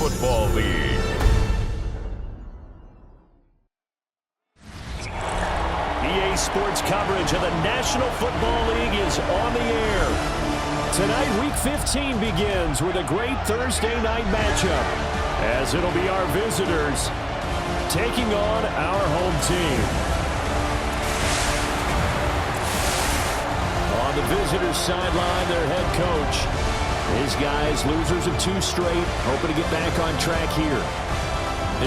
Football League. EA Sports coverage of the National Football League is on the air. Tonight, Week 15 begins with a great Thursday night matchup, as it'll be our visitors taking on our home team. On the visitors' sideline, their head coach. His guys, losers of 2 straight, hoping to get back on track here.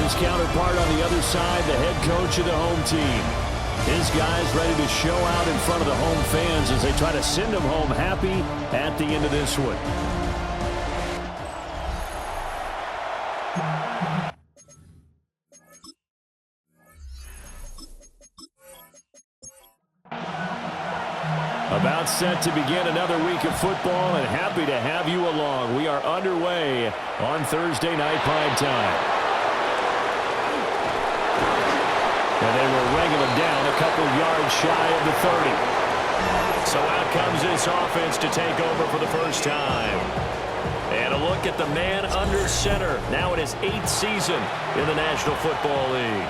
His counterpart on the other side, the head coach of the home team. His guys ready to show out in front of the home fans as they try to send them home happy at the end of this one. About set to begin another week of football, and happy to have you along. We are underway on Thursday night prime time. And they will wrangle him down a couple yards shy of the 30. So out comes this offense to take over for the first time. And a look at the man under center, now in his 8th season in the National Football League.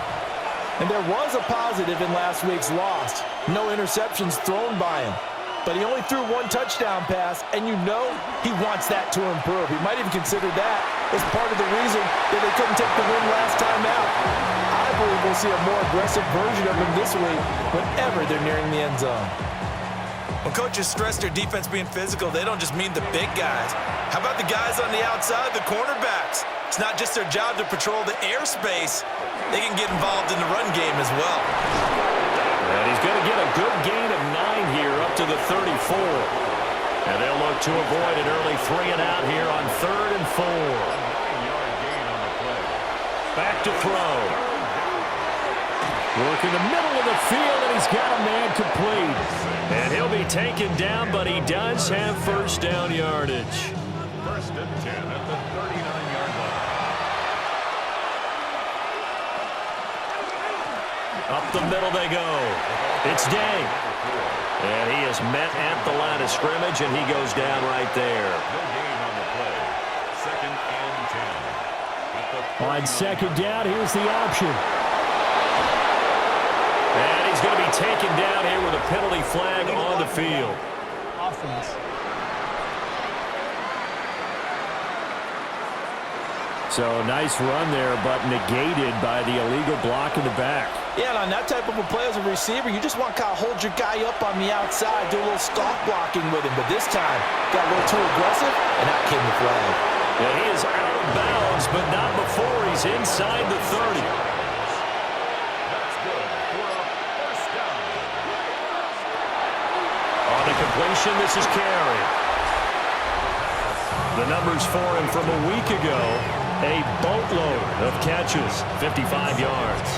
And there was a positive in last week's loss. No interceptions thrown by him. But he only threw 1 touchdown pass, and you know he wants that to improve. He might even consider that as part of the reason that they couldn't take the win last time out. I believe we'll see a more aggressive version of him this week whenever they're nearing the end zone. When coaches stress their defense being physical, they don't just mean the big guys. How about the guys on the outside, the cornerbacks? It's not just their job to patrol the airspace. They can get involved in the run game as well. And he's going to get a good gain of 9 here up to the 34. And they'll look to avoid an early 3 and out here on 3rd and 4. 9-yard gain on the play. Back to throw. Work in the middle of the field, and he's got a man complete. And he'll be taken down, but he does have first down yardage. 1st and 10 at the 39-yard line. Up the middle they go. It's Day. And he is met at the line of scrimmage, and he goes down right there. On 2nd down, here's the option. And he's going to be taken down here with a penalty flag on the field. Offense. So nice run there, but negated by the illegal block in the back. Yeah, and on that type of a play as a receiver, you just want to kind of hold your guy up on the outside, do a little stalk blocking with him. But this time, got a little too aggressive, and out came the flag. Yeah, he is out of bounds, but not before he's inside the 30. That's good for a first down. On the completion, this is Carey. The numbers for him from a week ago, a boatload of catches, 55 yards.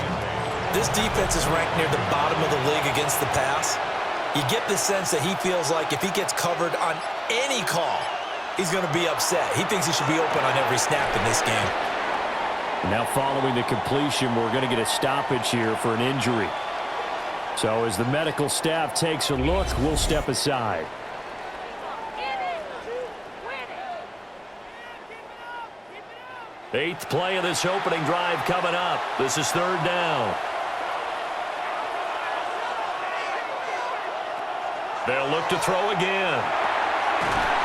This defense is ranked near the bottom of the league against the pass. You get the sense that he feels like if he gets covered on any call, he's going to be upset. He thinks he should be open on every snap in this game. Now following the completion, we're going to get a stoppage here for an injury. So as the medical staff takes a look, we'll step aside. Eighth play of this opening drive coming up. This is 3rd down. They'll look to throw again.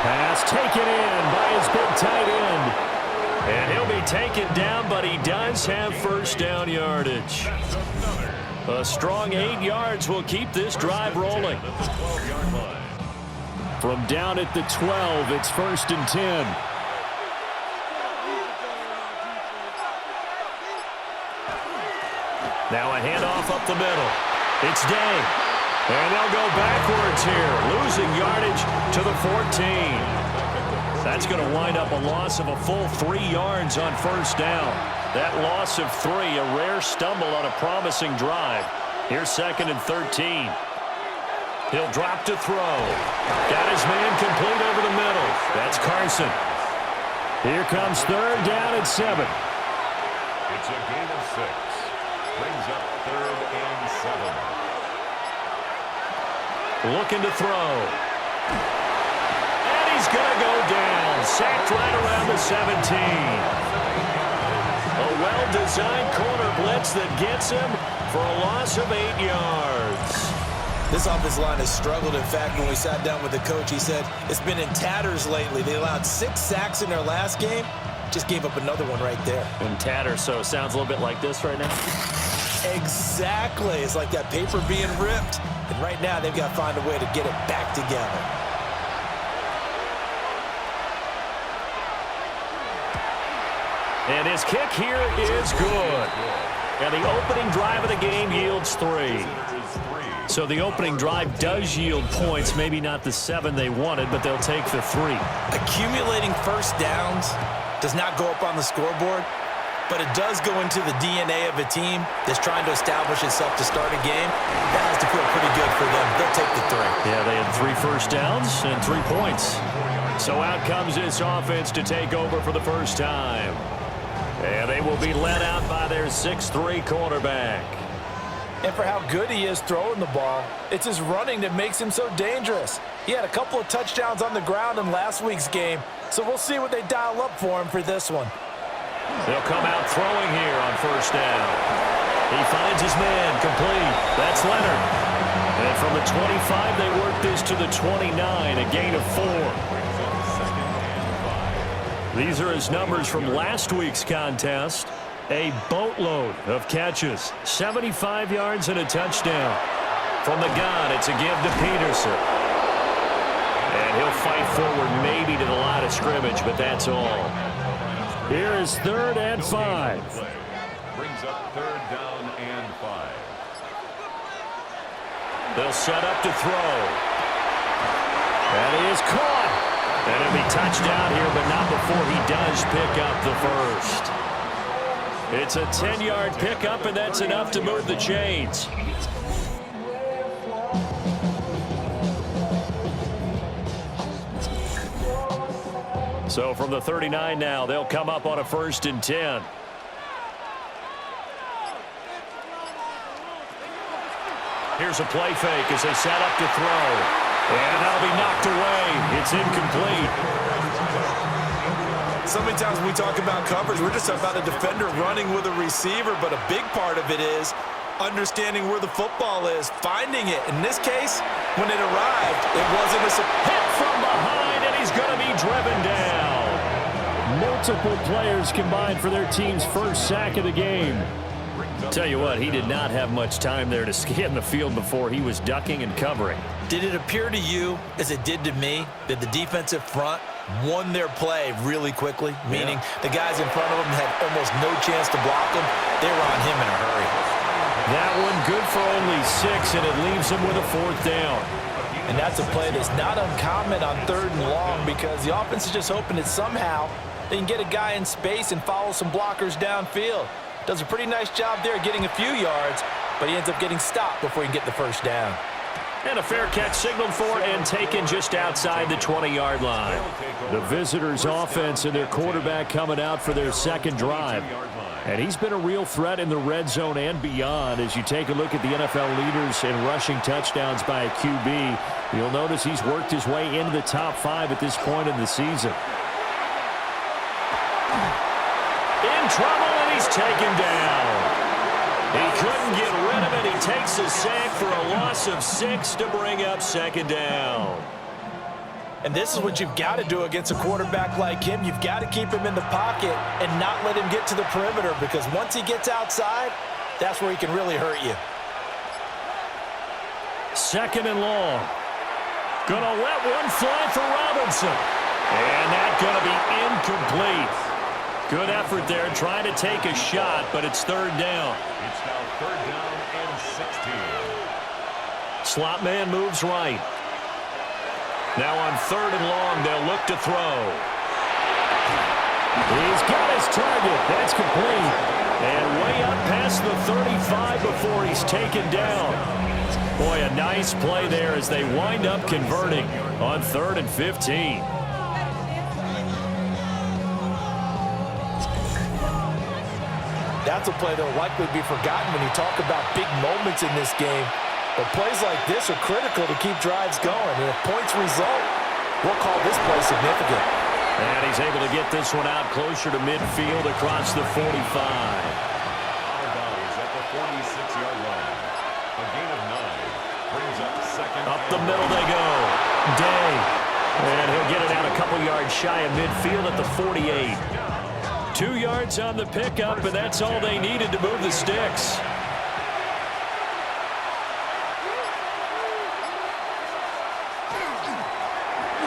Pass taken in by his big tight end. And he'll be taken down, but he does have first down yardage. A strong 8 yards will keep this drive rolling. From down at the 12, it's 1st and 10. Now a handoff up the middle. It's Day. And they'll go backwards here, losing yardage to the 14. That's going to wind up a loss of a full 3 yards on first down. That loss of 3, a rare stumble on a promising drive. Here's 2nd and 13. He'll drop to throw. Got his man complete over the middle. That's Carson. Here comes 3rd down and 7. It's a gain of 6. Brings up 3rd and 7. Looking to throw. And he's going to go down. Sacked right around the 17. well-designed corner blitz that gets him for a loss of 8 yards. This offensive line has struggled. In fact, when we sat down with the coach, he said it's been in tatters lately. They allowed 6 sacks in their last game. Just gave up another one right there. In tatters, so it sounds a little bit like this right now. Exactly. It's like that paper being ripped. And right now, they've got to find a way to get it back together. And his kick here is good. And the opening drive of the game yields 3. So the opening drive does yield points, maybe not the 7 they wanted, but they'll take the 3. Accumulating first downs does not go up on the scoreboard, but it does go into the DNA of a team that's trying to establish itself to start a game. That has to feel pretty good for them. They'll take the 3. Yeah, they had 3 first downs and 3 points. So out comes this offense to take over for the first time. And they will be led out by their 6'3" quarterback. And for how good he is throwing the ball, it's his running that makes him so dangerous. He had a couple of touchdowns on the ground in last week's game, so we'll see what they dial up for him for this one. They'll come out throwing here on first down. He finds his man, complete. That's Leonard. And from the 25, they work this to the 29, a gain of 4. These are his numbers from last week's contest. A boatload of catches, 75 yards and a touchdown. From the gun, it's a give to Peterson. And he'll fight forward maybe to the line of scrimmage, but that's all. Here is 3rd and 5. Brings up 3rd down and 5. They'll set up to throw. And he is caught. And it'll be touchdown here, but not before he does pick up the first. It's a 10-yard pickup, and that's enough to move the chains. So from the 39 now, they'll come up on a 1st and 10. Here's a play fake as they set up to throw. And that'll be knocked away. It's incomplete. So many times when we talk about coverage, we're just about a defender running with a receiver, but a big part of it is understanding where the football is, finding it. In this case, when it arrived, it wasn't a hit from behind, and he's going to be driven down. Multiple players combined for their team's first sack of the game. Tell you what, he did not have much time there to scan the field before he was ducking and covering. Did it appear to you, as it did to me, that the defensive front won their play really quickly? Meaning the guys in front of them had almost no chance to block him. They were on him in a hurry. That one good for only 6, and it leaves him with a 4th down. And that's a play that's not uncommon on 3rd and long because the offense is just hoping that somehow they can get a guy in space and follow some blockers downfield. Does a pretty nice job there getting a few yards, but he ends up getting stopped before he can get the first down. And a fair catch signaled for and taken just outside the 20-yard line. The visitors' offense and their quarterback coming out for their 2nd drive. And he's been a real threat in the red zone and beyond. As you take a look at the NFL leaders in rushing touchdowns by a QB, you'll notice he's worked his way into the top 5 at this point in the season. In trouble, and he's taken down. He couldn't get rid of it. He takes a sack for a loss of 6 to bring up 2nd down. And this is what you've got to do against a quarterback like him. You've got to keep him in the pocket and not let him get to the perimeter, because once he gets outside, that's where he can really hurt you. 2nd and long. Gonna let one fly for Robinson. And that's gonna be incomplete. Good effort there, trying to take a shot, but it's 3rd down. It's now 3rd down and 16. Slot man moves right. Now on 3rd and long, they'll look to throw. He's got his target. That's complete. And way up past the 35 before he's taken down. Boy, a nice play there as they wind up converting on 3rd and 15. That's a play that will likely be forgotten when you talk about big moments in this game. But plays like this are critical to keep drives going. And if points result, we'll call this play significant. And he's able to get this one out closer to midfield across the 45. Up the middle they go. Day. And he'll get it out a couple yards shy of midfield at the 48. 2 yards on the pickup, and that's all they needed to move the sticks.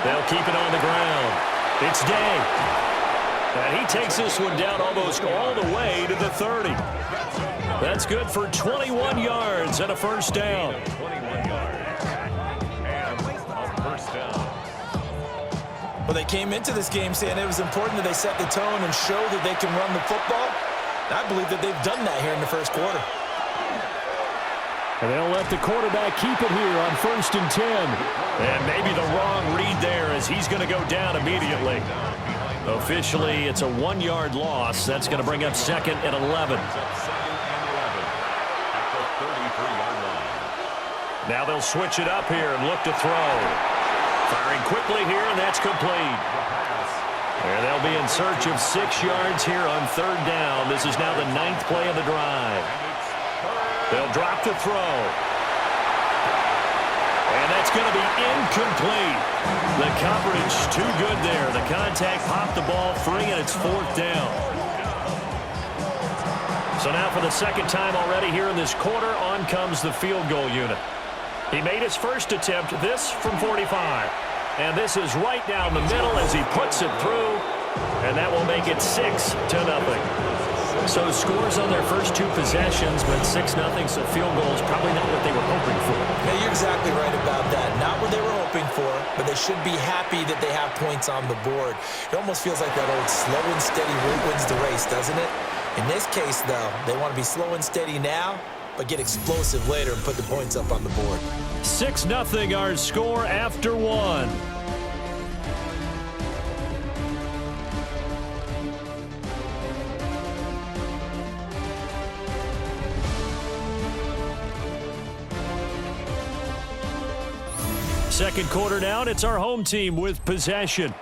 They'll keep it on the ground. It's Day. And he takes this one down almost all the way to the 30. That's good for 21 yards and a first down. 21 yards and a first down. Well, they came into this game saying it was important that they set the tone and show that they can run the football. And I believe that they've done that here in the first quarter. And they'll let the quarterback keep it here on 1st and 10. And maybe the wrong read there as he's going to go down immediately. Officially, it's a 1-yard loss. That's going to bring up 2nd and 11. Now they'll switch it up here and look to throw. Firing quickly here, and that's complete. And they'll be in search of 6 yards here on 3rd down. This is now the 9th play of the drive. They'll drop to throw. And that's going to be incomplete. The coverage too good there. The contact popped the ball free, and it's 4th down. So now for the 2nd time already here in this quarter, on comes the field goal unit. He made his first attempt, this from 45. And this is right down the middle as he puts it through. And that will make it 6-0. So scores on their first 2 possessions, but 6-0, so field goal is probably not what they were hoping for. Yeah, you're exactly right about that. Not what they were hoping for, but they should be happy that they have points on the board. It almost feels like that old slow and steady route wins the race, doesn't it? In this case, though, they want to be slow and steady now, but get explosive later and put the points up on the board. 6-0 our score after 1. Second quarter now, and it's our home team with possession.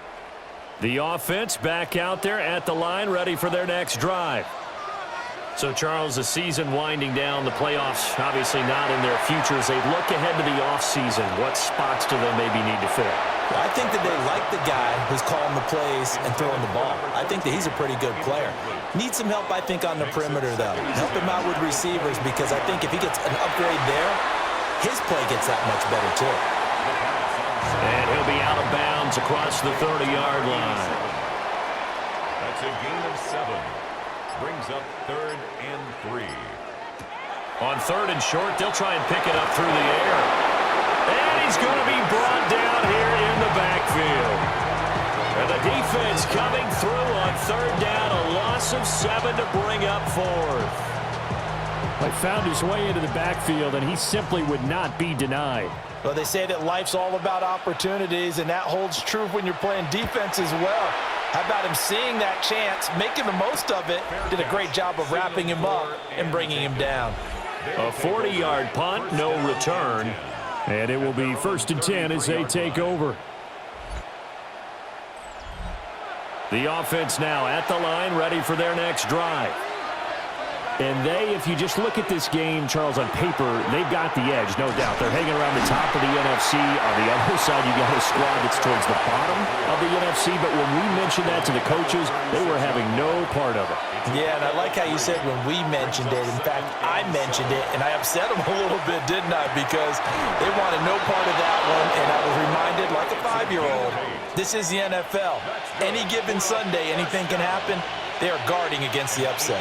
The offense back out there at the line, ready for their next drive. So, Charles, the season winding down, the playoffs obviously not in their future. As they look ahead to the offseason, what spots do they maybe need to fill? Well, I think that they like the guy who's calling the plays and throwing the ball. I think that he's a pretty good player. Needs some help, I think, on the perimeter, though. Help him out with receivers, because I think if he gets an upgrade there, his play gets that much better, too. And he'll be out of bounds across the 30-yard line. That's a gain of 7. Brings up 3rd and 3. On 3rd and short, they'll try and pick it up through the air. And he's going to be brought down here in the backfield. And the defense coming through on 3rd down, a loss of 7 to bring up 4th. He found his way into the backfield, and he simply would not be denied. Well, they say that life's all about opportunities, and that holds true when you're playing defense as well. How about him seeing that chance, making the most of it, did a great job of wrapping him up and bringing him down. A 40-yard punt, no return. And it will be 1st and 10 as they take over. The offense now at the line, ready for their next drive. And they, if you just look at this game, Charles, on paper, they've got the edge, no doubt. They're hanging around the top of the NFC. On the other side, you got a squad that's towards the bottom of the NFC. But when we mentioned that to the coaches, they were having no part of it. Yeah, and I like how you said when we mentioned it. In fact, I mentioned it, and I upset them a little bit, didn't I? Because they wanted no part of that one, and I was reminded, like a 5-year-old, this is the NFL. Any given Sunday, anything can happen. They are guarding against the upset.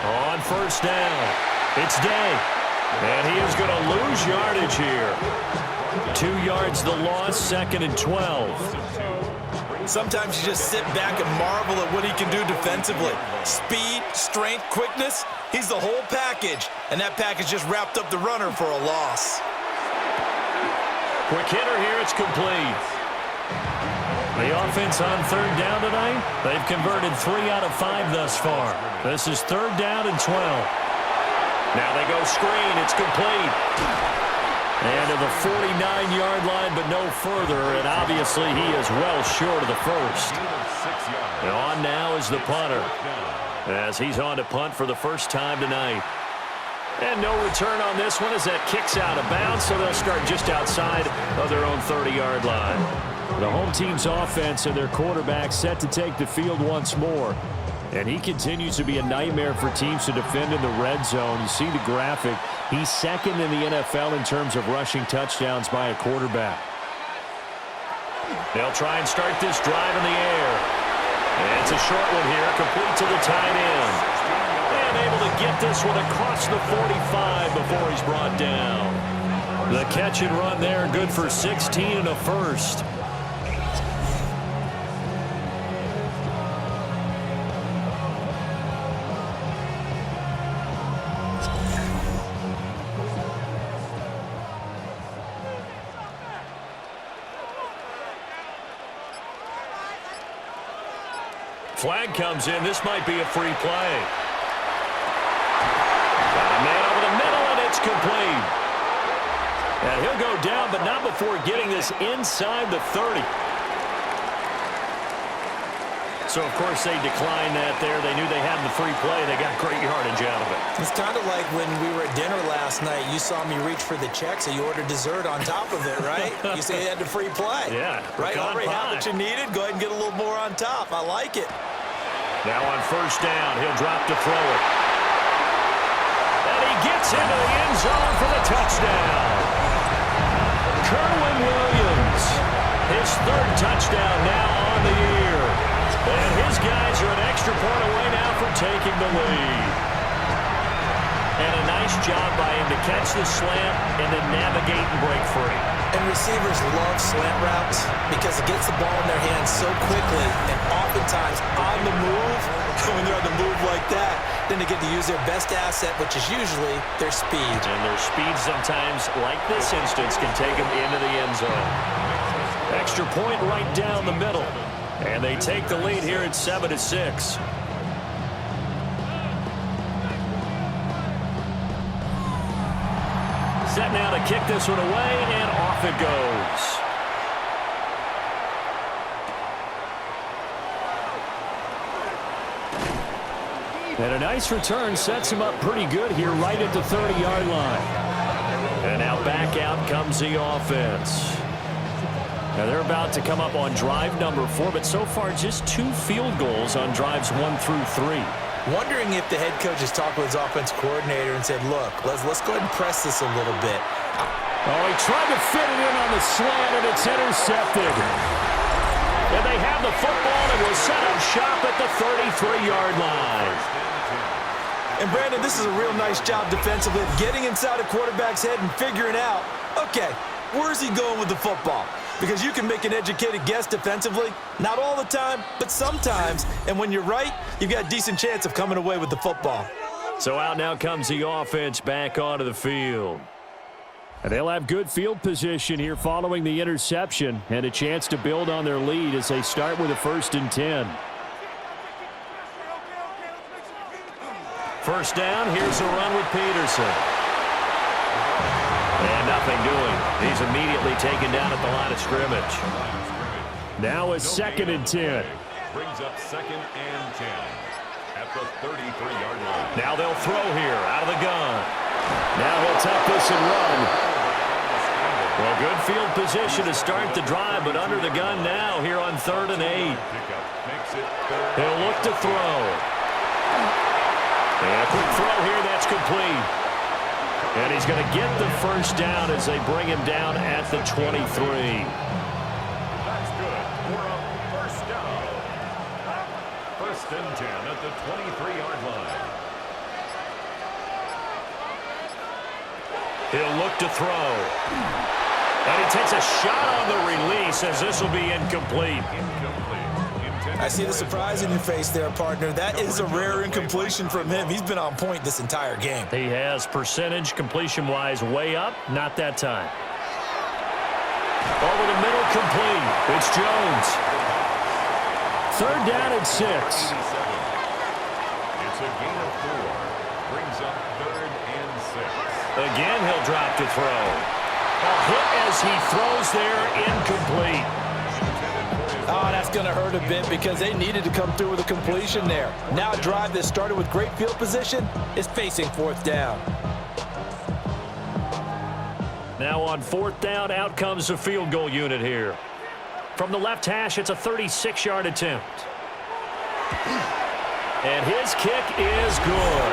On 1st down, it's Day. And he is going to lose yardage here. 2 yards the loss, 2nd and 12. Sometimes you just sit back and marvel at what he can do defensively. Speed, strength, quickness, he's the whole package. And that package just wrapped up the runner for a loss. Quick hitter here, it's complete. The offense on 3rd down tonight, they've converted 3 out of 5 thus far. This is 3rd down and 12. Now they go screen, it's complete. And to the 49-yard line, but no further, and obviously he is well short of the first. And on now is the punter, as he's on to punt for the first time tonight. And no return on this one as that kicks out of bounds, so they'll start just outside of their own 30-yard line. The home team's offense and their quarterback set to take the field once more. And he continues to be a nightmare for teams to defend in the red zone. You see the graphic. He's second in the NFL in terms of rushing touchdowns by a quarterback. They'll try and start this drive in the air. And it's a short one here, complete to the tight end. And able to get this one across the 45 before he's brought down. The catch and run there, good for 16 and a first. Flag comes in. This might be a free play. Got a man over the middle, and it's complete. And he'll go down, but not before getting this inside the 30. So, of course, they declined that there. They knew they had the free play. They got great yardage out of it. It's kind of like when we were at dinner last night. You saw me reach for the check, so you ordered dessert on top of it, right? You say you had the free play. Yeah. Right? Already had what you needed. Go ahead and get a little more on top. I like it. Now on first down, he'll drop to throw it. And he gets into the end zone for the touchdown. Kerwin Williams, his third touchdown now on the year. And his guys are an extra point away now from taking the lead. And a nice job by him to catch the slant and then navigate and break free. And receivers love slant routes because it gets the ball in their hands so quickly and oftentimes on the move. When they're on the move like that, then they get to use their best asset, which is usually their speed. And their speed sometimes, like this instance, can take them into the end zone. Extra point right down the middle. And they take the lead here at 7-6. Set now to kick this one away, and off it goes. And a nice return sets him up pretty good here right at the 30-yard line. And now back out comes the offense. Now they're about to come up on drive number 4, but so far just 2 field goals on drives 1 through 3. Wondering if the head coach has talked with his offense coordinator and said, look, let's go ahead and press this a little bit. Oh, he tried to fit it in on the slant, and it's intercepted. And they have the football and will set up shop at the 33-yard line. And, Brandon, this is a real nice job defensively, getting inside a quarterback's head and figuring out, okay, where's he going with the football? Because you can make an educated guess defensively. Not all the time, but sometimes. And when you're right, you've got a decent chance of coming away with the football. So out now comes the offense back onto the field. And they'll have good field position here following the interception and a chance to build on their lead as they start with a 1st and 10. First down, here's a run with Peterson. And nothing doing. He's immediately taken down at the line of scrimmage. Now a 2nd and 10. Brings up 2nd and 10 at the 33-yard line. Now they'll throw here out of the gun. Now he'll tuck this and run. Well, good field position to start the drive, but under the gun now here on 3rd and 8. He'll look to throw. And a quick throw here, that's complete. And he's going to get the first down as they bring him down at the 23. That's good for a first down. 1st and 10 at the 23-yard line. He'll look to throw. And he takes a shot on the release as this will be incomplete. I see the surprise in your face there, partner. That is a rare incompletion from him. He's been on point this entire game. He has percentage completion-wise way up. Not that time. Over the middle, complete. It's Jones. 3rd down and 6. It's a gain of 4. Brings up 3rd and 6. Again, he'll drop to throw. A hit as he throws there, incomplete. Oh, that's going to hurt a bit because they needed to come through with a completion there. Now a drive that started with great field position is facing 4th down. Now on 4th down, out comes the field goal unit here. From the left hash, it's a 36-yard attempt. And his kick is good.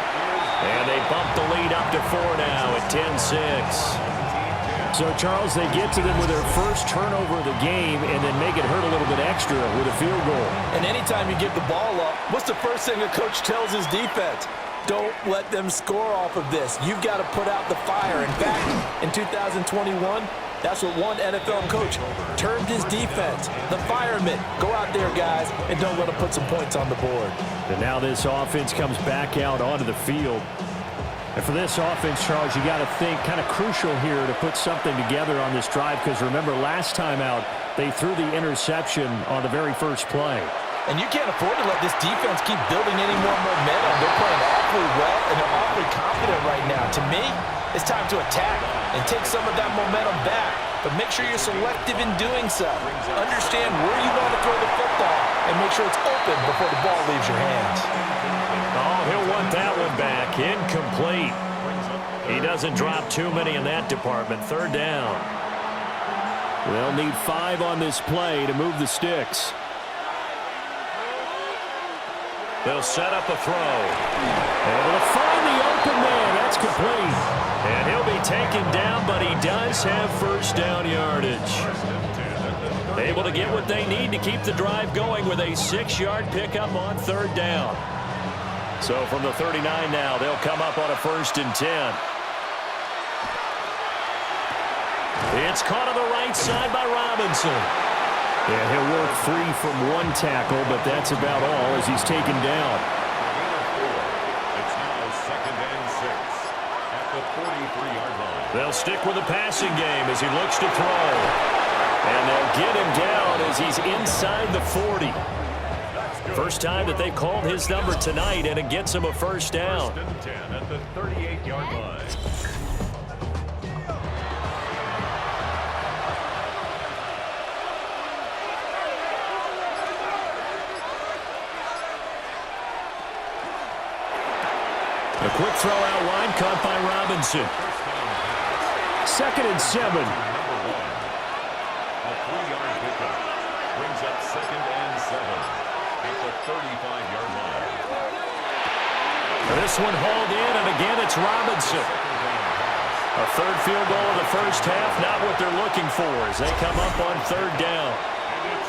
And they bump the lead up to 4 now at 10-6. So, Charles, they get to them with their first turnover of the game and then make it hurt a little bit extra with a field goal. And anytime you give the ball up, what's the first thing the coach tells his defense? Don't let them score off of this. You've got to put out the fire. In fact, in 2021, that's what one NFL coach termed his defense, the firemen. Go out there, guys, and don't let them put some points on the board. And now this offense comes back out onto the field. And for this offense, Charles, you got to think kind of crucial here to put something together on this drive because remember, last time out, they threw the interception on the very first play. And you can't afford to let this defense keep building any more momentum. They're playing awfully well, and they're awfully confident right now. To me, it's time to attack and take some of that momentum back. But make sure you're selective in doing so. Understand where you want to throw the football and make sure it's open before the ball leaves your hands. Oh, he'll want that one back. Incomplete. He doesn't drop too many in that department. 3rd down. They'll need 5 on this play to move the sticks. They'll set up a throw. Able to find the open man. That's complete. And he'll be taken down, but he does have first down yardage. Able to get what they need to keep the drive going with a 6-yard pickup on 3rd down. So from the 39 now, they'll come up on a 1st and 10. It's caught on the right side by Robinson. And he'll work free from one tackle, but that's about all as he's taken down. It's now 2nd and 6 at the 43-yard line. They'll stick with the passing game as he looks to throw. And they'll get him down as he's inside the 40. First time that they've called his number tonight, and it gets him a first down. 1st and 10 at the 38-yard line. A quick throw out wide, caught by Robinson. 2nd and 7. A 3-yard pickup brings up 2nd and 7 at the 35-yard line. This one hauled in, and again it's Robinson. A 3rd field goal in the first half, not what they're looking for as they come up on 3rd down.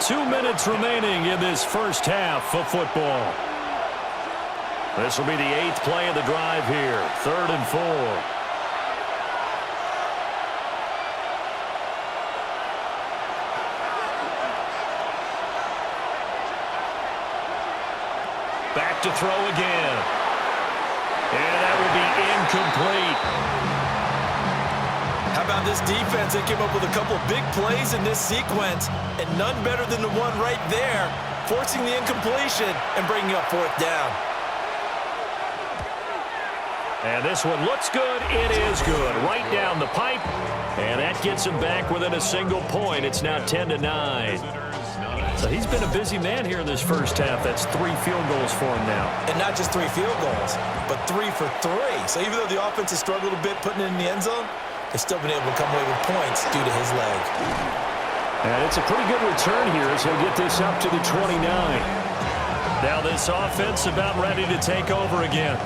2 minutes remaining in this first half of football. This will be the 8th play of the drive here, 3rd and 4. Back to throw again. And that will be incomplete. How about this defense? They came up with a couple of big plays in this sequence, and none better than the one right there, forcing the incompletion and bringing up 4th down. And this one looks good. It is good. Right down the pipe. And that gets him back within a single point. It's now 10-9. So he's been a busy man here in this first half. That's 3 field goals for him now. And not just 3 field goals, but 3 for 3. So even though the offense has struggled a bit putting it in the end zone, they've still been able to come away with points due to his leg. And it's a pretty good return here as he'll get this up to the 29. Now this offense about ready to take over again.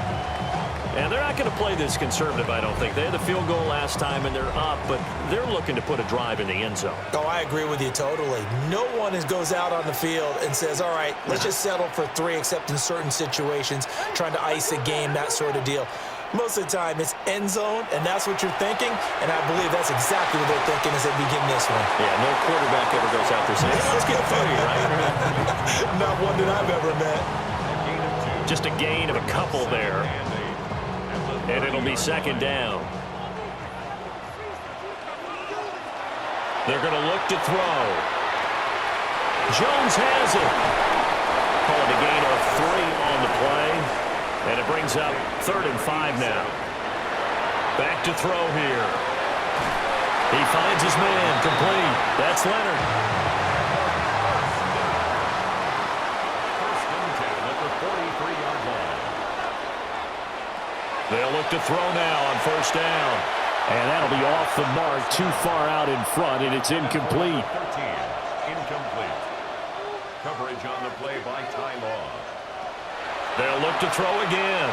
And they're not going to play this conservative, I don't think. They had the field goal last time, and they're up, but they're looking to put a drive in the end zone. Oh, I agree with you totally. No one goes out on the field and says, all right, let's just settle for 3, except in certain situations, trying to ice a game, that sort of deal. Most of the time, it's end zone, and that's what you're thinking, and I believe that's exactly what they're thinking as they begin this one. Yeah, no quarterback ever goes out there saying, let's get 3, right? Not one that I've ever met. Just a gain of a couple there. And it'll be 2nd down. They're going to look to throw. Jones has it. Calling a gain of 3 on the play. And it brings up 3rd and 5 now. Back to throw here. He finds his man. Complete. That's Leonard. 1st and 10 at the 43-yard line. They'll look to throw now on 1st down. And that'll be off the mark, too far out in front, and it's incomplete. 13, incomplete. Coverage on the play by Ty Law. They'll look to throw again.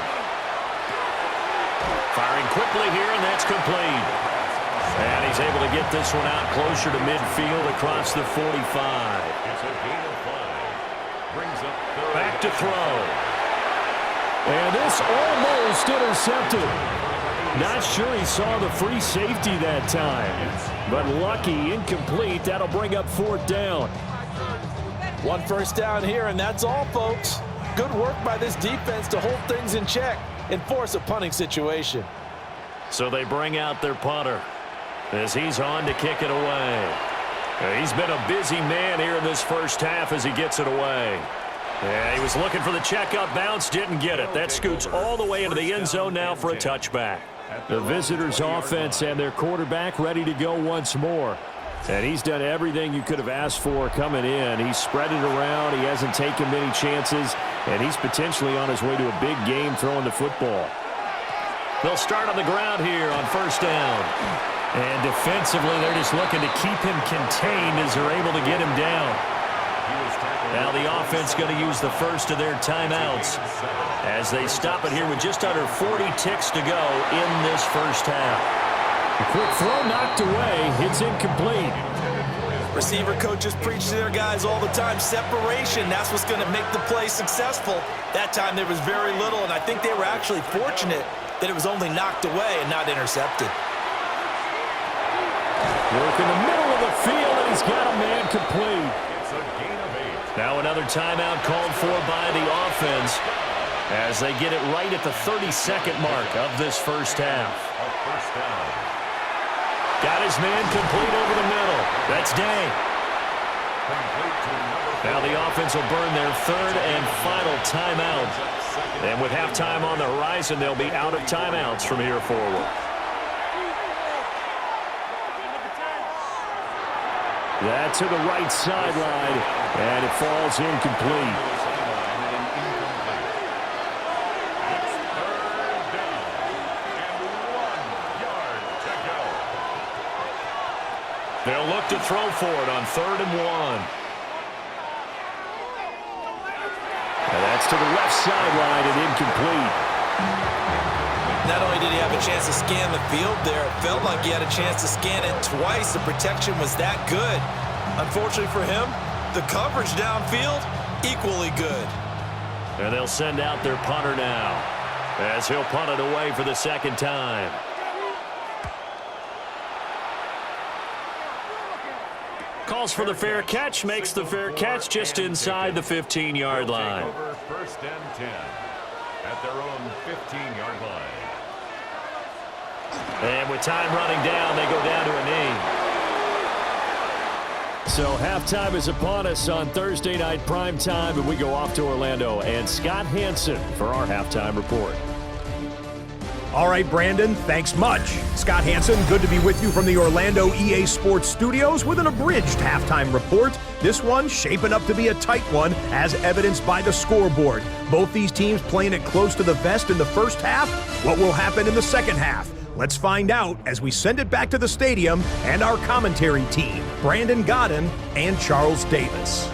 Firing quickly here, and that's complete. And he's able to get this one out closer to midfield across the 45. It's a gain of 5. Brings up third. Back to throw. And this almost intercepted. Not sure he saw the free safety that time. But lucky, incomplete. That'll bring up 4th down. 1 first down here, and that's all, folks. Good work by this defense to hold things in check and force a punting situation. So they bring out their punter as he's on to kick it away. He's been a busy man here in this first half as he gets it away. Yeah, he was looking for the checkup bounce, didn't get it. That scoots all the way into the end zone now for a touchback. The visitors' offense and their quarterback ready to go once more. And he's done everything you could have asked for coming in. He's spread it around. He hasn't taken many chances. And he's potentially on his way to a big game throwing the football. They'll start on the ground here on first down. And defensively, they're just looking to keep him contained as they're able to get him down. Now the offense going to use the first of their timeouts as they stop it here with just under 40 ticks to go in this first half. A quick throw knocked away. It's incomplete. Receiver coaches preach to their guys all the time. Separation, that's what's going to make the play successful. That time there was very little, and I think they were actually fortunate that it was only knocked away and not intercepted. Work in the middle of the field, and he's got a man complete. It's a gain of 8. Now another timeout called for by the offense as they get it right at the 32nd mark of this first half. A first down. Got his man complete over the middle. That's Day. Complete to number 4. Now the offense will burn their 3rd and final timeout. And with halftime on the horizon, they'll be out of timeouts from here forward. That to the right sideline, and it falls incomplete. They'll look to throw for it on 3rd and 1. And that's to the left sideline and incomplete. Not only did he have a chance to scan the field there, it felt like he had a chance to scan it twice. The protection was that good. Unfortunately for him, the coverage downfield, equally good. And they'll send out their punter now as he'll punt it away for the 2nd time. Calls for the fair catch, makes the fair catch just inside the 15-yard line. Over 1st and 10 at their own 15-yard line. And with time running down, they go down to a knee. So halftime is upon us on Thursday night prime time, and we go off to Orlando. And Scott Hansen for our halftime report. All right, Brandon, thanks much. Scott Hansen, good to be with you from the Orlando EA Sports Studios with an abridged halftime report. This one shaping up to be a tight one, as evidenced by the scoreboard. Both these teams playing it close to the vest in the first half. What will happen in the second half? Let's find out as we send it back to the stadium and our commentary team, Brandon Godden and Charles Davis.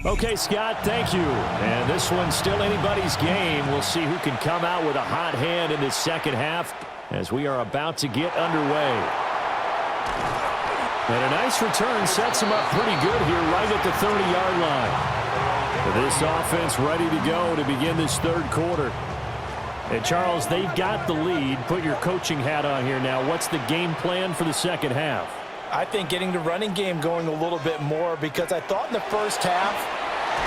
Okay, Scott, thank you. And this one's still anybody's game. We'll see who can come out with a hot hand in this second half as we are about to get underway. And a nice return sets them up pretty good here right at the 30-yard line. This offense ready to go to begin this 3rd quarter. And Charles, they've got the lead. Put your coaching hat on here now. What's the game plan for the second half? I think getting the running game going a little bit more, because I thought in the first half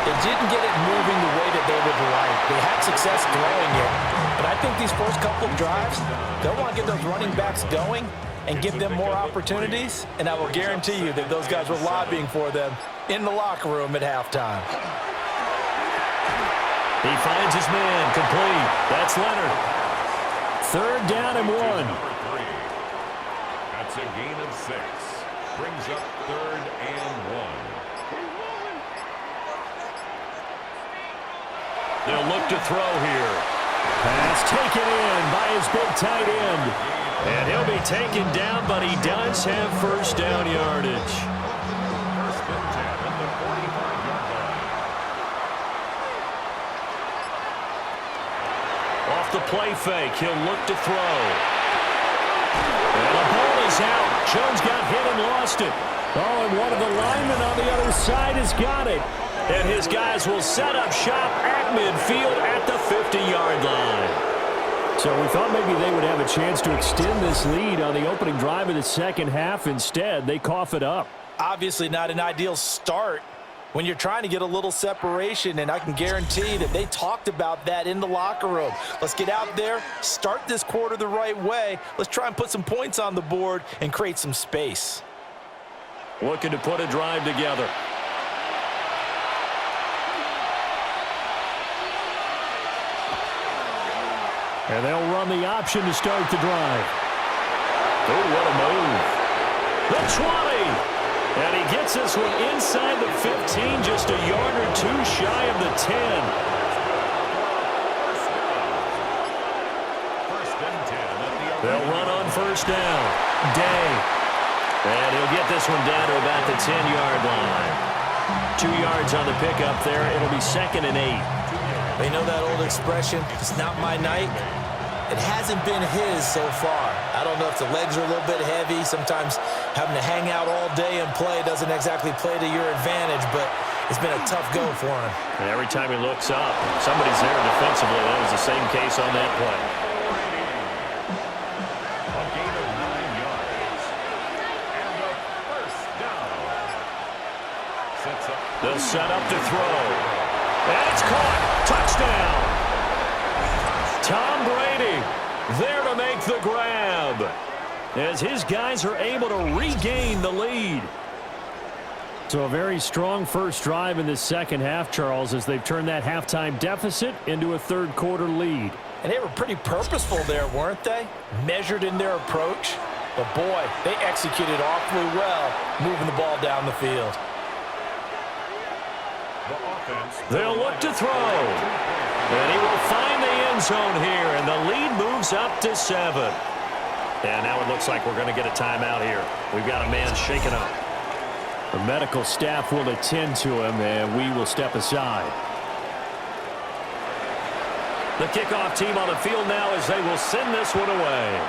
they didn't get it moving the way that they would like. They had success throwing it, but I think these first couple of drives, they'll want to get those running backs going and give them more opportunities, and I will guarantee you that those guys were lobbying for them in the locker room at halftime. He finds his man complete. That's Leonard. 3rd down and 1. Number 3. That's a gain of 6. Brings up 3rd and 1. They'll look to throw here. Pass taken in by his big tight end. And he'll be taken down, but he does have first down yardage. First and 10 at the 45-yard line. Off the play fake, he'll look to throw. And the ball is out. Jones got hit and lost it. Oh, and one of the linemen on the other side has got it. And his guys will set up shop at midfield at the 50-yard line. So we thought maybe they would have a chance to extend this lead on the opening drive of the second half. Instead, they cough it up. Obviously not an ideal start when you're trying to get a little separation, and I can guarantee that they talked about that in the locker room. Let's get out there, start this quarter the right way. Let's try and put some points on the board and create some space. Looking to put a drive together. And they'll run the option to start the drive. Oh, what a move. The 20. And he gets this one inside the 15, just a yard or two shy of the 10. First and 10. They'll run on first down. Day. And he'll get this one down to about the 10-yard line. 2 yards on the pickup there. It'll be 2nd and 8. You know that old expression, it's not my night? It hasn't been his so far. I don't know if the legs are a little bit heavy. Sometimes having to hang out all day and play doesn't exactly play to your advantage, but it's been a tough go for him. And every time he looks up, somebody's there defensively. That was the same case on that play. A gain of 9 yards. And a first down. Sets up. They'll set up to throw. And it's caught. Touchdown. Tom Brady there to make the grab as his guys are able to regain the lead. So a very strong first drive in the second half, Charles, as they've turned that halftime deficit into a third quarter lead. And they were pretty purposeful there, weren't they? Measured in their approach. But boy, they executed awfully well moving the ball down the field. They'll look to throw. And he will find the end zone here, and the lead moves up to 7. And now it looks like we're going to get a timeout here. We've got a man shaken up. The medical staff will attend to him, and we will step aside. The kickoff team on the field now as they will send this one away.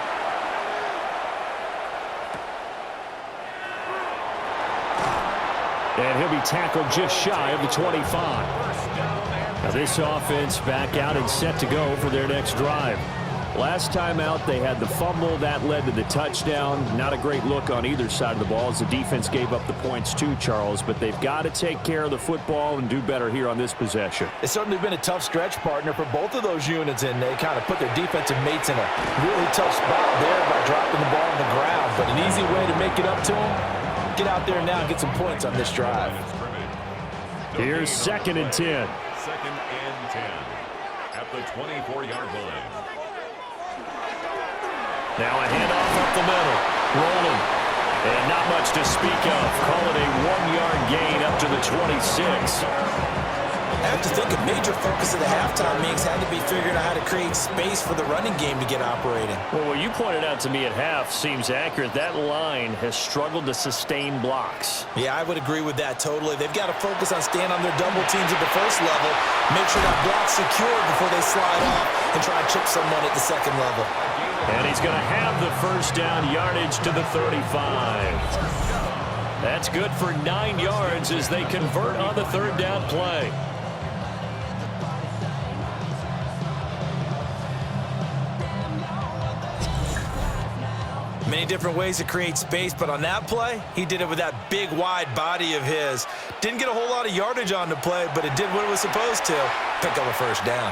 And he'll be tackled just shy of the 25. Now this offense back out and set to go for their next drive. Last time out, they had the fumble. That led to the touchdown. Not a great look on either side of the ball as the defense gave up the points too, Charles. But they've got to take care of the football and do better here on this possession. It's certainly been a tough stretch, partner, for both of those units, and they kind of put their defensive mates in a really tough spot there by dropping the ball on the ground. But an easy way to make it up to them, get out there now and get some points on this drive. Here's 2nd and 10. 2nd and 10 at the 24-yard line. Now a handoff up the middle. Rolling. And not much to speak of. Call it a 1-yard gain up to the 26. I have to think a major focus of the halftime meetings had to be figuring out how to create space for the running game to get operating. Well, what you pointed out to me at half seems accurate. That line has struggled to sustain blocks. Yeah, I would agree with that totally. They've got to focus on staying on their double teams at the first level, make sure that block's secured before they slide off and try and chip someone at the second level. And he's going to have the first down yardage to the 35. That's good for 9 yards as they convert on the third down play. Many different ways to create space, but on that play, he did it with that big, wide body of his. Didn't get a whole lot of yardage on the play, but it did what it was supposed to. Pick up a first down.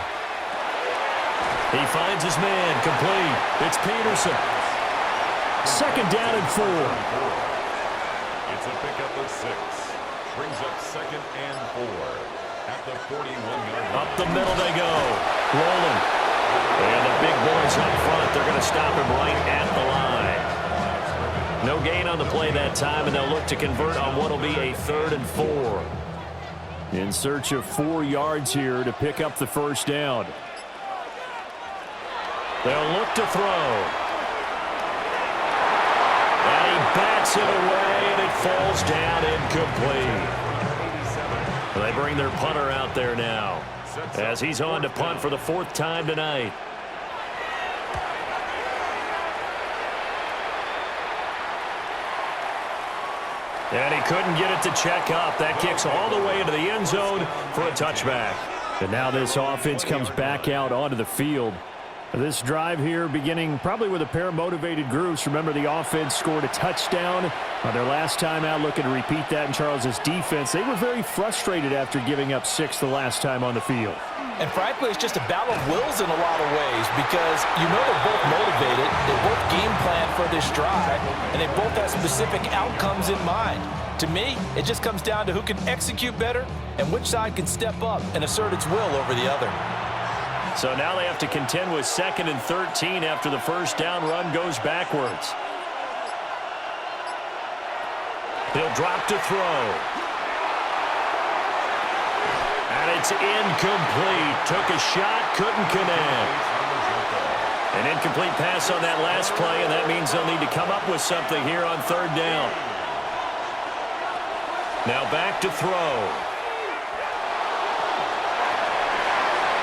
He finds his man, complete. It's Peterson. 2nd down and 4. It's a pickup of 6. Brings up 2nd and 4 at the 41-yard line. Up the middle they go. Rolling. And the big boys up front, they're going to stop him right at the line. No gain on the play that time, and they'll look to convert on what will be a 3rd and 4. in search of 4 yards here to pick up the first down. They'll look to throw. And he bats it away, and it falls down incomplete. They bring their punter out there now as he's on to punt for the 4th time tonight. And he couldn't get it to check up. That kicks all the way into the end zone for a touchback. And now this offense comes back out onto the field. This drive here beginning probably with a pair of motivated groups. Remember, the offense scored a touchdown on their last time out, looking to repeat that in Charles's defense. They were very frustrated after giving up 6 the last time on the field. And frankly, it's just a battle of wills in a lot of ways because you know they're both motivated, they both game plan for this drive, and they both have specific outcomes in mind. To me, it just comes down to who can execute better and which side can step up and assert its will over the other. So now they have to contend with 2nd and 13 after the first down run goes backwards. He'll drop to throw. And it's incomplete. Took a shot, couldn't connect. An incomplete pass on that last play, and that means they'll need to come up with something here on 3rd down. Now back to throw.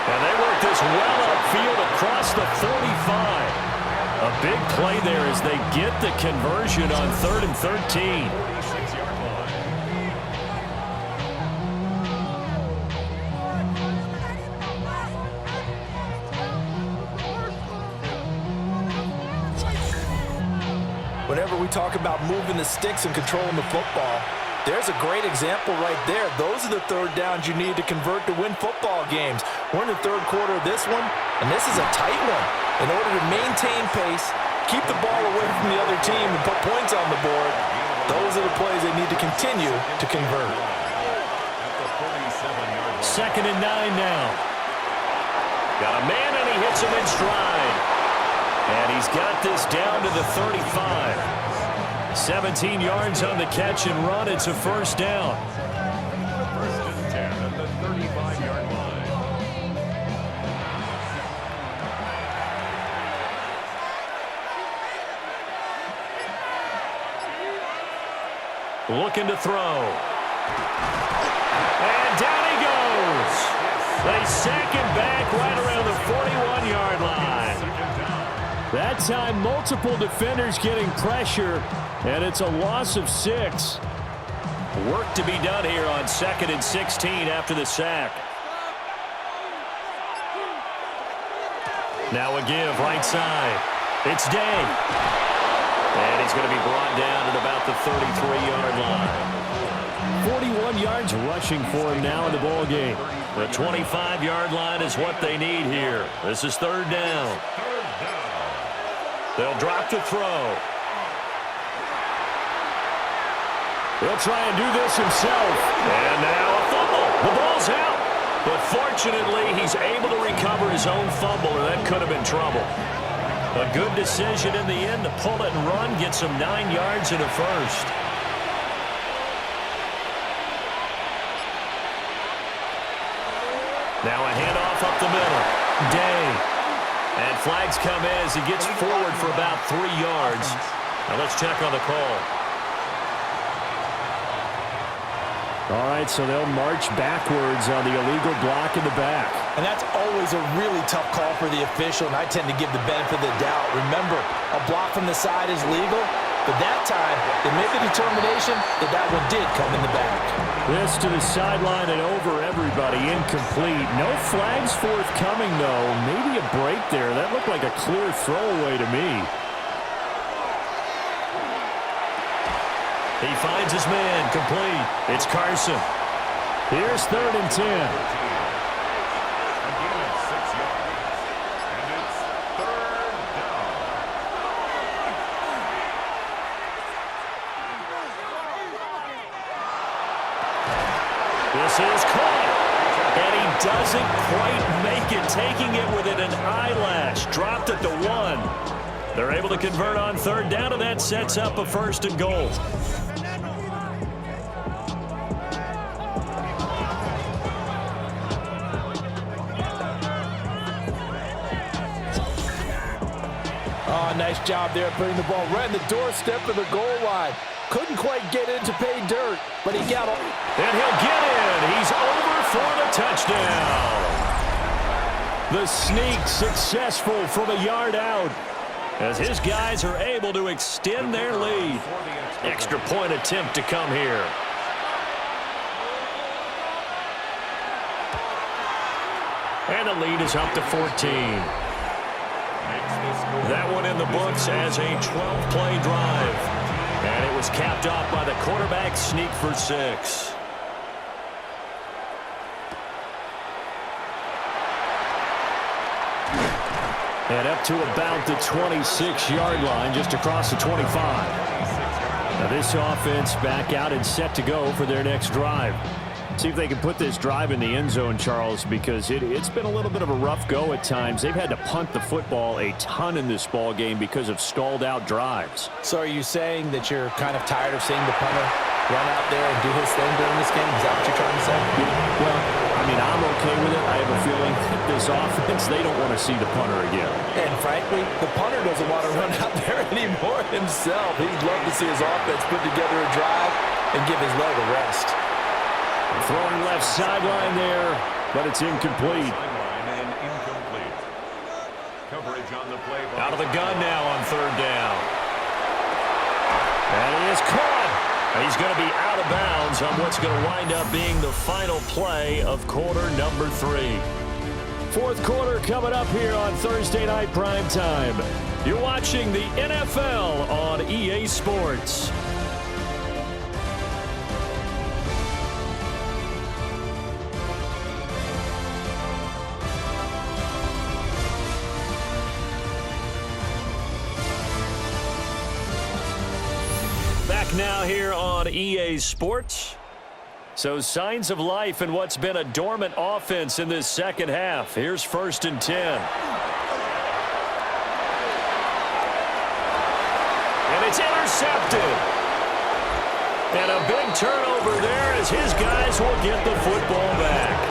And they work this well upfield across the 45. A big play there as they get the conversion on 3rd and 13. Whenever we talk about moving the sticks and controlling the football, there's a great example right there. Those are the 3rd downs you need to convert to win football games. We're in the 3rd quarter of this one, and this is a tight one. In order to maintain pace, keep the ball away from the other team, and put points on the board, those are the plays they need to continue to convert. 2nd and 9 now. Got a man, and he hits him in stride. And he's got this down to the 35. 17 yards on the catch and run. It's a first down. 1st and 10 at the 35-yard line. Looking to throw. And down he goes. They sack him back right around the 41-yard line. That time, multiple defenders getting pressure, and it's a loss of 6. Work to be done here on 2nd and 16 after the sack. Now a give right side. It's Day. And he's going to be brought down at about the 33-yard line. 41 yards rushing for him now in the ball game. The 25-yard line is what they need here. This is 3rd down. They'll drop to throw. He'll try and do this himself. And now a fumble. The ball's out. But fortunately, he's able to recover his own fumble, or that could have been trouble. A good decision in the end to pull it and run, get some 9 yards and a first. Now a handoff up the middle. Day. And flags come in as he gets forward for about 3 yards. Now let's check on the call. All right, so they'll march backwards on the illegal block in the back. And that's always a really tough call for the official, and I tend to give the benefit of the doubt. Remember, a block from the side is legal, but that time they made the determination that that one did come in the back. This to the sideline and over everybody, incomplete. No flags forthcoming, though. Maybe a break there. That looked like a clear throwaway to me. He finds his man, complete. It's Carson. Here's 3rd and 10. Again, 6 yards. And it's 3rd down. This is caught. And he doesn't quite make it, taking it within an eyelash. Dropped at the 1. They're able to convert on 3rd down, and that sets up a 1st and goal. nice job there putting the ball right in the doorstep of the goal line. Couldn't quite get in to pay dirt, but he got on. And he'll get in. He's over for the touchdown. The sneak successful from a yard out, as his guys are able to extend their lead. Extra point attempt to come here. And the lead is up to 14. That one in the books as a 12-play drive. And it was capped off by the quarterback sneak for 6. And up to about the 26-yard line, just across the 25. Now this offense back out and set to go for their next drive. See if they can put this drive in the end zone, Charles, because it's been a little bit of a rough go at times. They've had to punt the football a ton in this ball game because of stalled-out drives. So are you saying that you're kind of tired of seeing the punter run out there and do his thing during this game? Is that what you're trying to say? Well, I mean, I'm okay with it. I have a feeling that this offense, they don't want to see the punter again. And frankly, the punter doesn't want to run out there anymore himself. He'd love to see his offense put together a drive and give his leg a rest. Throwing left sideline there, but it's incomplete. Coverage on the play. Out of the gun now on 3rd down. And he is caught. He's going to be out of bounds on what's going to wind up being the final play of quarter number 3. 4th quarter coming up here on Thursday Night Primetime. You're watching the NFL on EA Sports. Back now here on EA Sports. So signs of life in what's been a dormant offense in this second half. Here's 1st and 10. And it's intercepted. And a big turnover there as his guys will get the football back.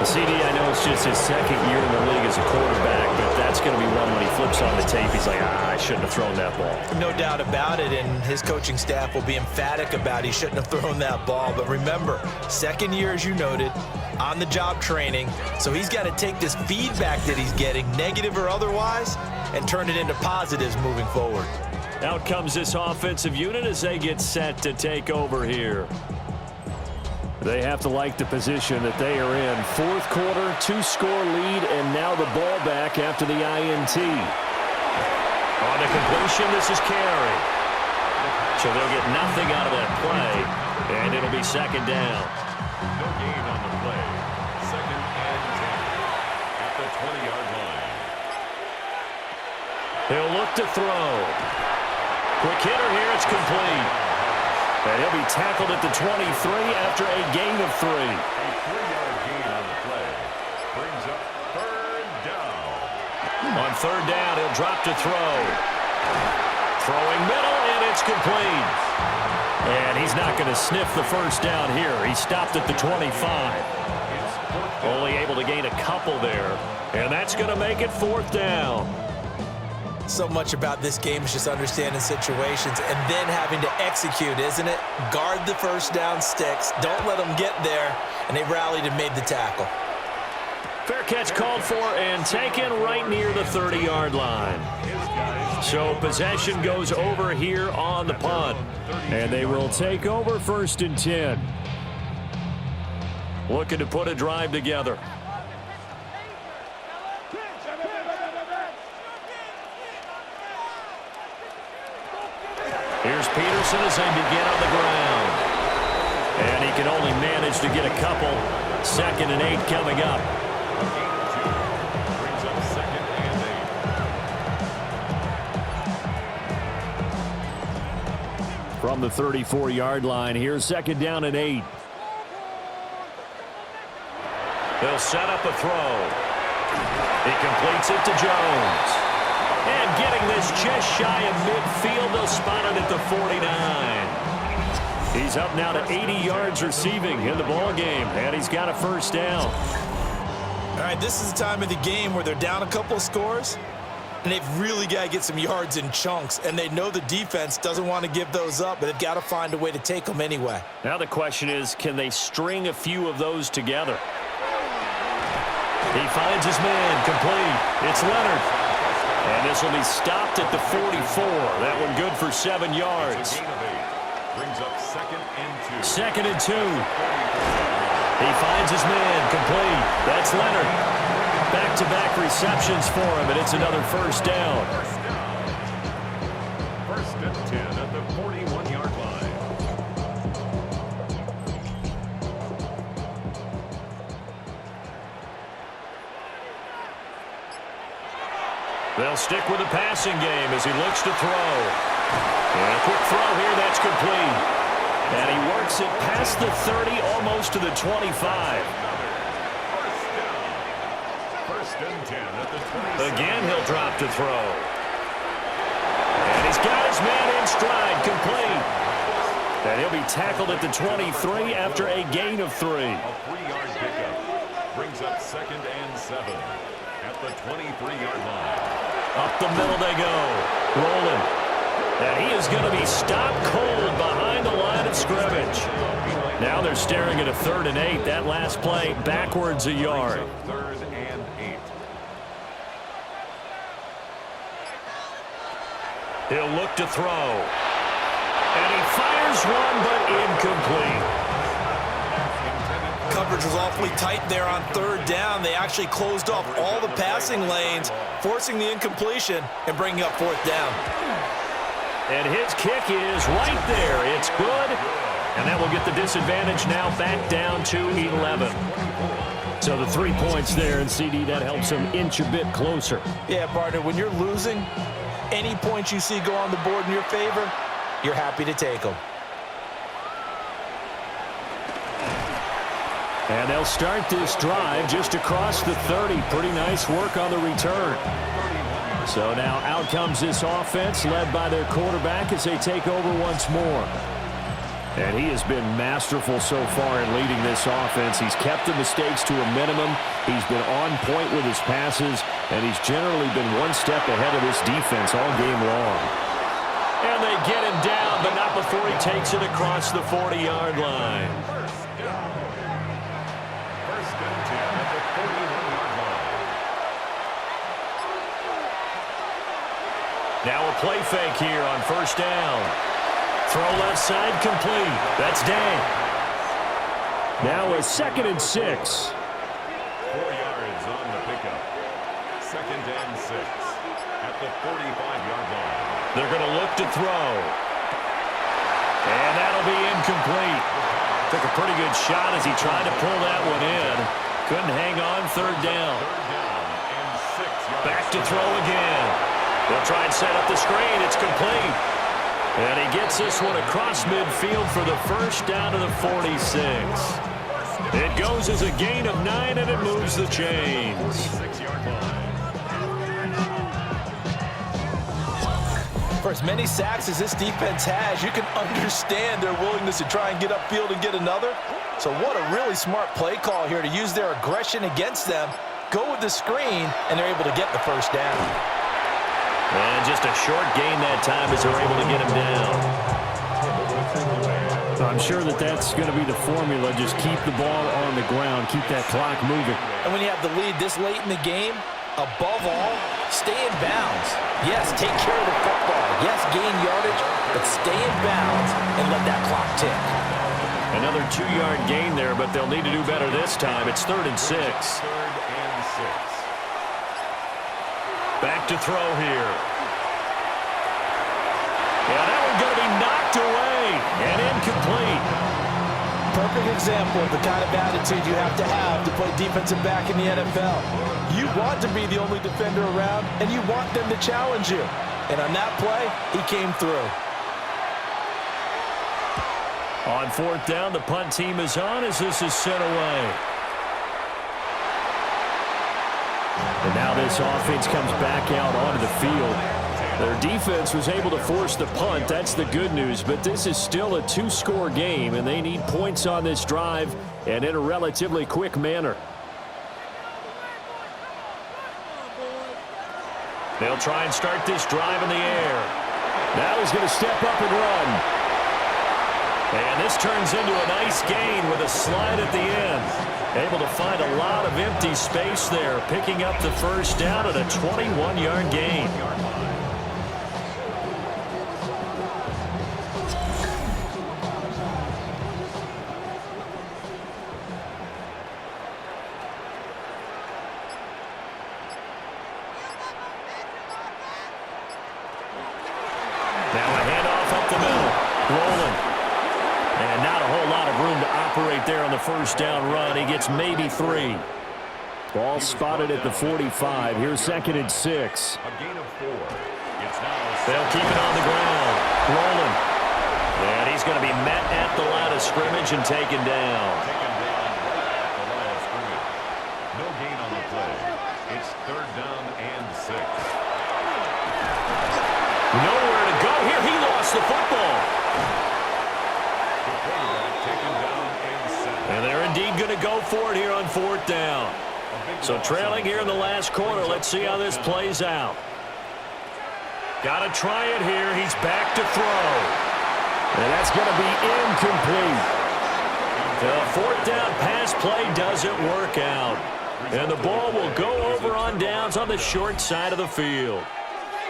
CD, I know it's just his 2nd year in the league as a quarterback, but that's going to be one when he flips on the tape. He's like, I shouldn't have thrown that ball. No doubt about it, and his coaching staff will be emphatic about he shouldn't have thrown that ball. But remember, 2nd year, as you noted, on-the-job training, so he's got to take this feedback that he's getting, negative or otherwise, and turn it into positives moving forward. Out comes this offensive unit as they get set to take over here. They have to like the position that they are in. 4th quarter, 2-score lead, and now the ball back after the INT. On the completion, this is Carey. So they'll get nothing out of that play, and it'll be 2nd down. No gain on the play. 2nd and 10 at the 20-yard line. He'll look to throw. Quick hitter here, it's complete. And he'll be tackled at the 23 after a gain of 3. A 3-yard gain on the play brings up 3rd down. On 3rd down, he'll drop to throw. Throwing middle, and it's complete. And he's not going to sniff the 1st down here. He stopped at the 25. Only able to gain a couple there. And that's going to make it 4th down. So much about this game is just understanding situations and then having to execute, isn't it? Guard the 1st down sticks. Don't let them get there. And they rallied and made the tackle. Fair catch called for and taken right near the 30-yard line. So possession goes over here on the punt. And they will take over 1st and 10. Looking to put a drive together. Here's Peterson as they begin on the ground. And he can only manage to get a couple. 2nd and 8 coming up. Brings up 2nd and 8. From the 34-yard line, here's 2nd down and 8. They'll set up a throw. He completes it to Jones. And getting this just shy of midfield, they'll spot it at the 49. He's up now to 80 yards receiving in the ball game, and he's got a 1st down. All right, this is the time of the game where they're down a couple of scores. And they've really got to get some yards in chunks, and they know the defense doesn't want to give those up, but they've got to find a way to take them anyway. Now the question is, can they string a few of those together? He finds his man, complete. It's Leonard. And this will be stopped at the 44. That one good for 7 yards. Brings up 2nd and 2. 2nd and 2. He finds his man, complete. That's Leonard. Back-to-back receptions for him, and it's another first down. First and 10 at the 41-yard line. They'll stick with the passing game as he looks to throw. And a quick throw here, that's complete. And he works it past the 30, almost to the 25. Again, he'll drop to throw. And he's got his man in stride, complete. And he'll be tackled at the 23 after a gain of 3. A 3-yard pickup brings up 2nd and 7 at the 23-yard line. Up the middle they go. Rolling. And he is going to be stopped cold behind the line of scrimmage. Now they're staring at a 3rd and 8. That last play backwards a yard. 3rd and 8. He'll look to throw. And he fires one, but incomplete. Coverage was awfully tight there on 3rd down. They actually closed off all the passing lanes, forcing the incompletion and bringing up 4th down. And his kick is right there. It's good. And that will get the disadvantage now back down to 11. So the 3 points there, and CD, that helps him inch a bit closer. Yeah, partner, when you're losing, any points you see go on the board in your favor, you're happy to take them. And they'll start this drive just across the 30. Pretty nice work on the return. So now out comes this offense led by their quarterback as they take over once more. And he has been masterful so far in leading this offense. He's kept the mistakes to a minimum. He's been on point with his passes, and he's generally been one step ahead of this defense all game long. And they get him down, but not before he takes it across the 40-yard line. First and 10 at the 41-yard line. Now a play fake here on 1st down. Throw left side, complete. That's Dan. Now a 2nd and 6. 4 yards on the pickup. 2nd and 6 at the 45-yard line. They're going to look to throw. And that'll be incomplete. Took a pretty good shot as he tried to pull that one in. Couldn't hang on. 3rd down. 3rd down and 6 yards. Back to throw again. They'll try and set up the screen. It's complete. And he gets this one across midfield for the first down to the 46. It goes as a gain of 9, and it moves the chains. 6-yard line. For as many sacks as this defense has, you can understand their willingness to try and get upfield and get another. So what a really smart play call here to use their aggression against them, go with the screen, and they're able to get the first down. And just a short gain that time as they're able to get him down. I'm sure that's going to be the formula. Just keep the ball on the ground. Keep that clock moving. And when you have the lead this late in the game, above all, stay in bounds. Yes, take care of the football. Yes, gain yardage, but stay in bounds and let that clock tick. Another 2-yard gain there, but they'll need to do better this time. It's 3rd and 6. 3rd and 6. Back to throw here. Yeah, that one's going to be knocked away and incomplete. Perfect example of the kind of attitude you have to play defensive back in the NFL. You want to be the only defender around, and you want them to challenge you. And on that play, he came through. On 4th down, the punt team is on as this is sent away. And now this offense comes back out onto the field. Their defense was able to force the punt. That's the good news. But this is still a 2-score game, and they need points on this drive and in a relatively quick manner. They'll try and start this drive in the air. Now he's going to step up and run. And this turns into a nice gain with a slide at the end. Able to find a lot of empty space there, picking up the first down at a 21-yard gain. Now a handoff up the middle. Rolling. And not a whole lot of room to operate there on the first down run. He gets maybe 3. Ball spotted at the 45. Here's 2nd and 6. A gain of 4. It's now They'll keep it on the ground. Rolling. And he's going to be met at the line of scrimmage and taken down. taken down right at the line of scrimmage. No gain on the play. It's 3rd down and 6. Nowhere to go here. He lost the football. The quarterback taken down and set. And they're indeed going to go for it here on 4th down. So trailing here in the last quarter. Let's see how this plays out. Got to try it here. He's back to throw. And that's going to be incomplete. The 4th down pass play doesn't work out. And the ball will go over on downs on the short side of the field.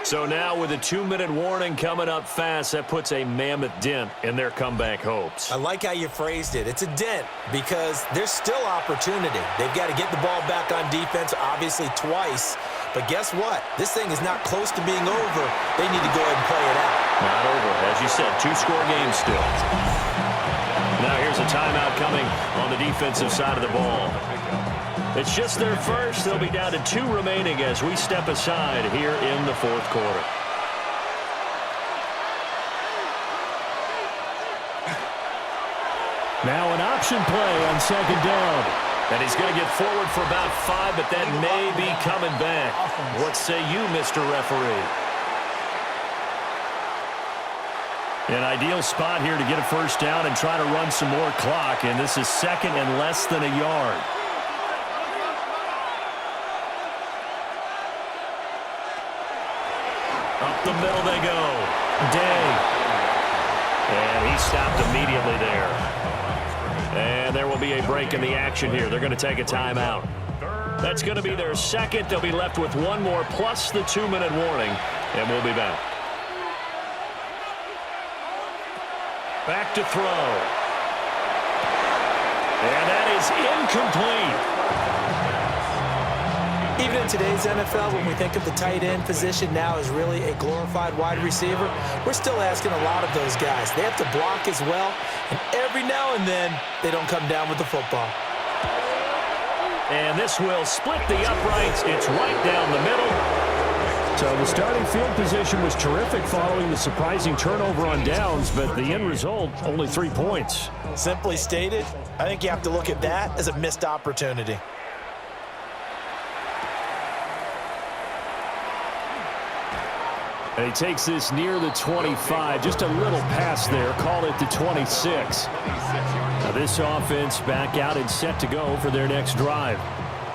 So now with a 2-minute warning coming up fast, that puts a mammoth dent in their comeback hopes. I like how you phrased it. It's a dent because there's still opportunity. They've got to get the ball back on defense, obviously twice. But guess what? This thing is not close to being over. They need to go ahead and play it out. Not over. As you said, 2-score game still. Now here's a timeout coming on the defensive side of the ball. It's just their first. They'll be down to 2 remaining as we step aside here in the 4th quarter. Now an option play on 2nd down. And he's going to get forward for about 5, but that may be coming back. What say you, Mr. Referee? An ideal spot here to get a first down and try to run some more clock, and this is 2nd and less than a yard. Up the middle they go. Day. And he stopped immediately there. And there will be a break in the action here. They're going to take a timeout. That's going to be their 2nd. They'll be left with 1 more plus the 2-minute warning. And we'll be back. Back to throw. And that is incomplete. Even in today's NFL, when we think of the tight end position now as really a glorified wide receiver, we're still asking a lot of those guys. They have to block as well, and every now and then, they don't come down with the football. And this will split the uprights. It's right down the middle. So the starting field position was terrific following the surprising turnover on downs, but the end result, only 3 points. Simply stated, I think you have to look at that as a missed opportunity. And he takes this near the 25, just a little pass there, call it the 26. Now this offense back out and set to go for their next drive.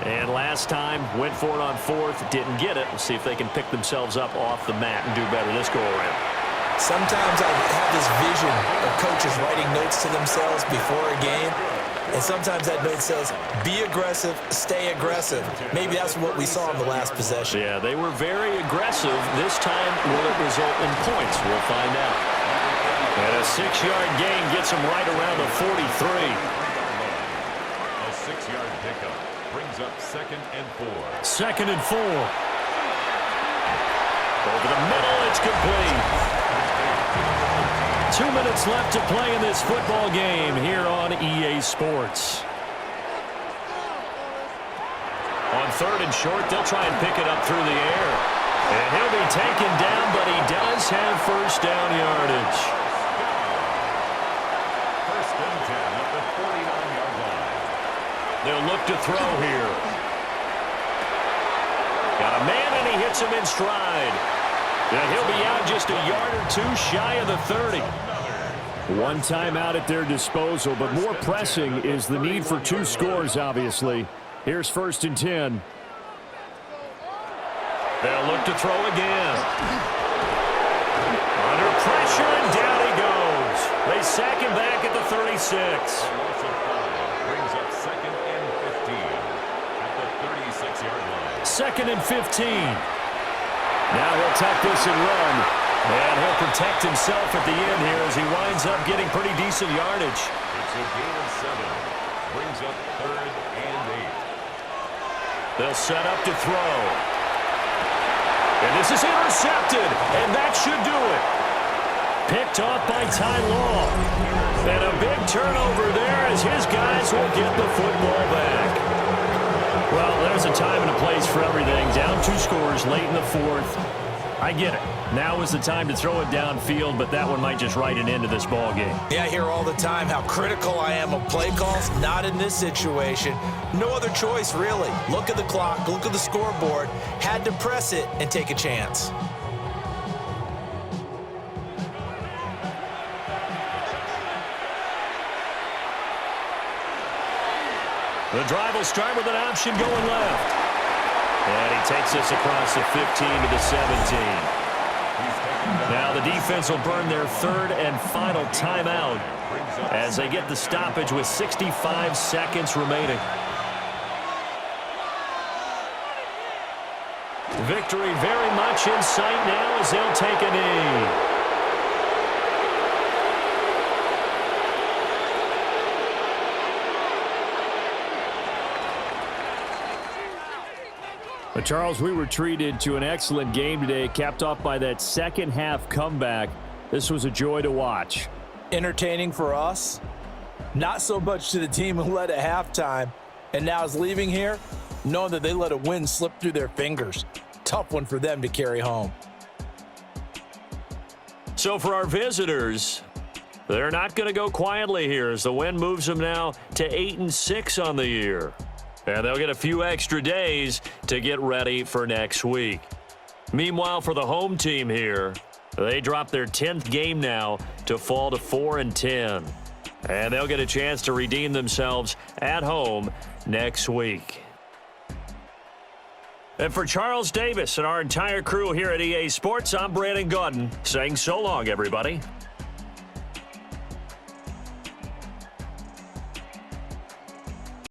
And last time, went for it on 4th, didn't get it. We'll see if they can pick themselves up off the mat and do better this go-around. Sometimes I have this vision of coaches writing notes to themselves before a game, and sometimes that note says, be aggressive, stay aggressive. Maybe that's what we saw in the last possession. Yeah, they were very aggressive. This time, will it result in points? We'll find out. And a 6-yard gain gets them right around the 43. A 6-yard pickup brings up 2nd and 4. 2nd and 4. Over the middle, it's complete. 2 minutes left to play in this football game here on EA Sports. On 3rd and short, they'll try and pick it up through the air. And he'll be taken down, but he does have first down yardage. 1st and 10 at the 49-yard line. They'll look to throw here. Got a man, and he hits him in stride. And he'll be out just a yard or 2 shy of the 30. One timeout at their disposal, but more pressing is the need for 2 scores, obviously. Here's 1st and 10. They'll look up to throw again. Under pressure, and down he goes. They sack him back at the 36. Loss of 5 brings up 2nd and 15 at the 36-yard line. 2nd and 15. Now he'll tuck this and run. And he'll protect himself at the end here as he winds up getting pretty decent yardage. It's a gain of 7. Brings up 3rd and 8. They'll set up to throw. And this is intercepted, and that should do it. Picked off by Ty Law. And a big turnover there as his guys will get the football back. Well, there's a time and a place for everything. Down 2 scores late in the 4th. I get it. Now is the time to throw it downfield, but that one might just write an end to this ball game. Yeah, I hear all the time how critical I am of play calls. Not in this situation. No other choice, really. Look at the clock, look at the scoreboard. Had to press it and take a chance. The drive will start with an option going left. And he takes this across the 15 to the 17. Now the defense will burn their 3rd and final timeout as they get the stoppage with 65 seconds remaining. Victory very much in sight now as they'll take a knee. But Charles, we were treated to an excellent game today, capped off by that second half comeback. This was a joy to watch. Entertaining for us, not so much to the team who led at halftime and now is leaving here knowing that they let a win slip through their fingers. Tough one for them to carry home. So for our visitors, they're not going to go quietly here as the win moves them now to 8-6 on the year. And they'll get a few extra days to get ready for next week. Meanwhile, for the home team here, they drop their 10th game now to fall to 4-10. And they'll get a chance to redeem themselves at home next week. And for Charles Davis and our entire crew here at EA Sports, I'm Brandon Gaudin saying so long, everybody.